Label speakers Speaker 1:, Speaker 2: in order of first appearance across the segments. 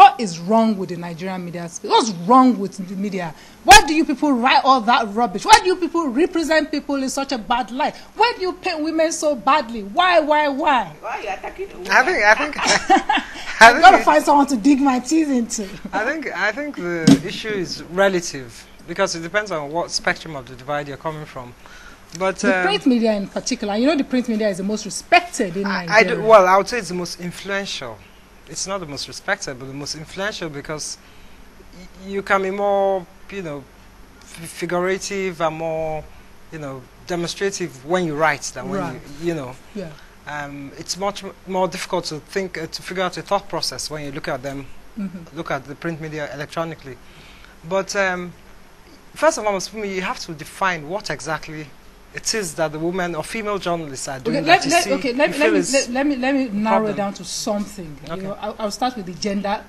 Speaker 1: What is wrong with the Nigerian media space? What's wrong with the media? Why do you people write all that rubbish? Why do you people represent people in such a bad light? Why do you paint women so badly? Why?
Speaker 2: Why are you attacking women?
Speaker 1: I think I've got to find someone to dig my teeth into.
Speaker 3: I think the issue is relative because it depends on what spectrum of the divide you're coming from. But
Speaker 1: the print media in particular, you know, the print media is the most respected in Nigeria.
Speaker 3: Well, I would say it's the most influential. It's not the most respected, but the most influential because you can be more, you know, figurative and more, you know, demonstrative when you write than when you know.
Speaker 1: Yeah.
Speaker 3: It's much more difficult to think, to figure out a thought process when you look at them, look at the print media electronically. But first of all, for me, you have to define what exactly it is that the women or female journalists are doing.
Speaker 1: Let me narrow it down to something.
Speaker 3: Okay.
Speaker 1: You know, I'll start with the gender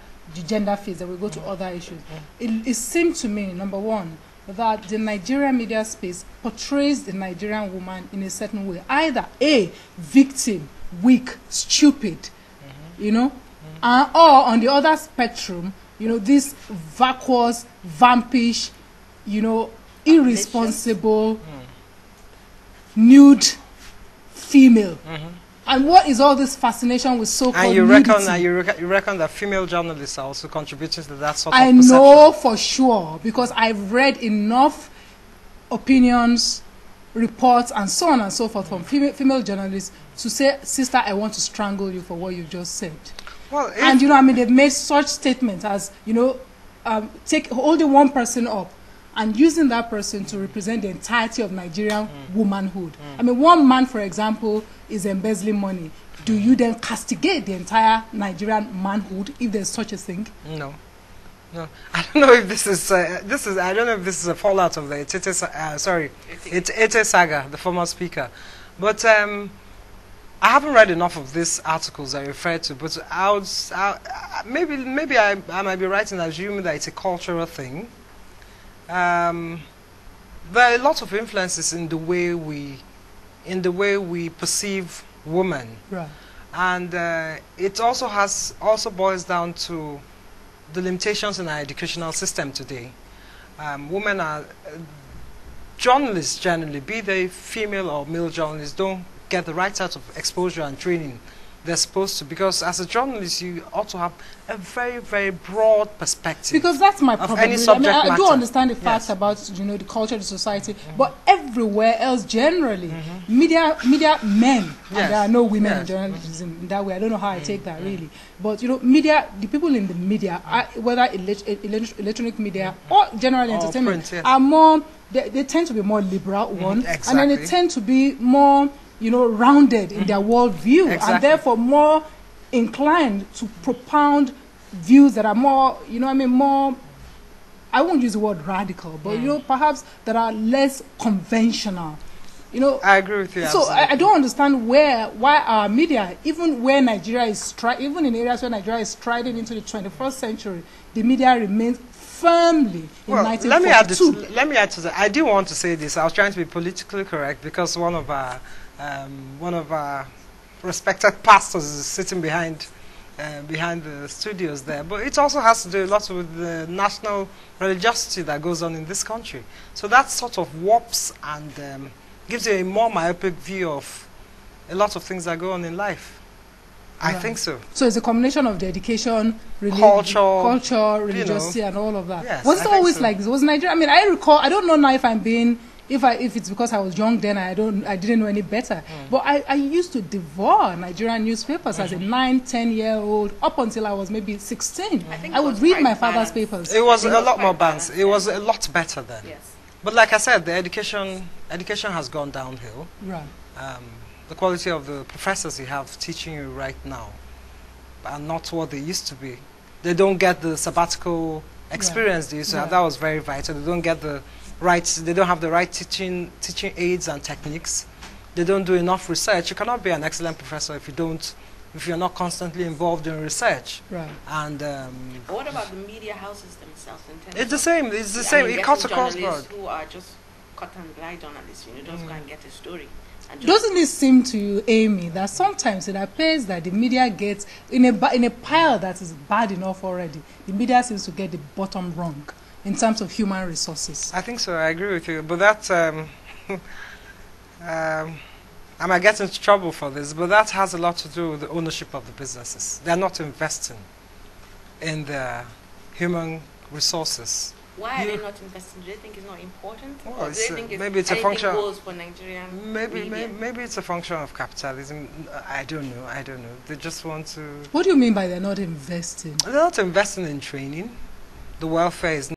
Speaker 1: phase, and we'll go to other issues. It seemed to me, number one, that the Nigerian media space portrays the Nigerian woman in a certain way, either a victim, weak, stupid, you know, or on the other spectrum, you know, this vacuous, vampish, you know, irresponsible, nude female. And what is all this fascination with so-called nudity?
Speaker 3: And you reckon that female journalists are also contributing to that sort of
Speaker 1: perception? I know for sure, because I've read enough opinions, reports, and so on and so forth from female journalists to say, sister, I want to strangle you for what you just said.
Speaker 3: Well,
Speaker 1: and, you know, I mean, they've made such statements as, you know, holding one person up and using that person to represent the entirety of Nigerian womanhood. I mean, one man, for example, is embezzling money. Do you then castigate the entire Nigerian manhood if there's such a thing?
Speaker 3: No. No. I don't know if this is I don't know if this is a fallout of the Ete Saga, the former speaker. But I haven't read enough of these articles I referred to, but maybe I might be right in assuming that it's a cultural thing. There are a lot of influences in the way we perceive women,
Speaker 1: right.
Speaker 3: And it also boils down to the limitations in our educational system today. Women are journalists generally, be they female or male journalists, don't get the right sort of exposure and training they're supposed to, because as a journalist you ought to have a very, very broad perspective.
Speaker 1: Because that's my problem.
Speaker 3: Any subject
Speaker 1: I do
Speaker 3: matter.
Speaker 1: Understand the facts about, you know, the culture, the society, but everywhere else generally, media men, and there are no women in journalism in that way. I don't know how I take that really, but you know, media, the people in the media, whether electronic media or general entertainment,
Speaker 3: print,
Speaker 1: are more. They tend to be more liberal,
Speaker 3: exactly.
Speaker 1: and then they tend to be more, you know, rounded in their worldview, and therefore more inclined to propound views that are more, you know, I mean, more, I won't use the word radical, but you know, perhaps that are less conventional. You know,
Speaker 3: I agree with you.
Speaker 1: So I don't understand why our media, even where Nigeria is even in areas where Nigeria is striding into the 21st century, the media remains firmly in 1942.
Speaker 3: Let me add to that. I do want to say this. I was trying to be politically correct because one of our respected pastors is sitting behind the studios there. But it also has to do a lot with the national religiosity that goes on in this country. So that sort of warps and gives you a more myopic view of a lot of things that go on in life. I think so. So
Speaker 1: it's a combination of the education, culture, religiosity, and all of that.
Speaker 3: Yes,
Speaker 1: was it always like this? Was Nigeria? I mean, I recall. I don't know now if I'm being, if it's because I was young then. I didn't know any better. But I used to devour Nigerian newspapers as a 9-10-year-old up until I was maybe 16. I would read my father's papers.
Speaker 3: It was a lot more balanced. It was a lot better then.
Speaker 2: Yes.
Speaker 3: But like I said, the education has gone downhill.
Speaker 1: Right.
Speaker 3: The quality of the professors you have teaching you right now are not what they used to be. They don't get the sabbatical experience they used to have. That was very vital. They don't get the right. They don't have the right teaching aids and techniques. They don't do enough research. You cannot be an excellent professor if you're not constantly involved in research.
Speaker 1: Right.
Speaker 3: And
Speaker 2: what about the media houses themselves?
Speaker 3: It's the same. It's the same. It cuts across board.
Speaker 2: Who are just cut and dry journalists, you know, just go and get a story And
Speaker 1: Doesn't it seem to you, Amy, that sometimes it appears that the media gets, in a pile that is bad enough already, the media seems to get the bottom wrong in terms of human resources?
Speaker 3: I think so. I agree with you. But that, I might get into trouble for this, but that has a lot to do with the ownership of the businesses. They're not investing in the human resources.
Speaker 2: why are they not investing? Do they think it's not important?
Speaker 3: Well,
Speaker 2: Or do
Speaker 3: it's,
Speaker 2: they think
Speaker 3: maybe it's a function.
Speaker 2: goes for Nigerian media?
Speaker 3: Maybe it's a function of capitalism. I don't know. They just want to.
Speaker 1: What do you mean by they're not investing?
Speaker 3: They're not investing in training. The welfare is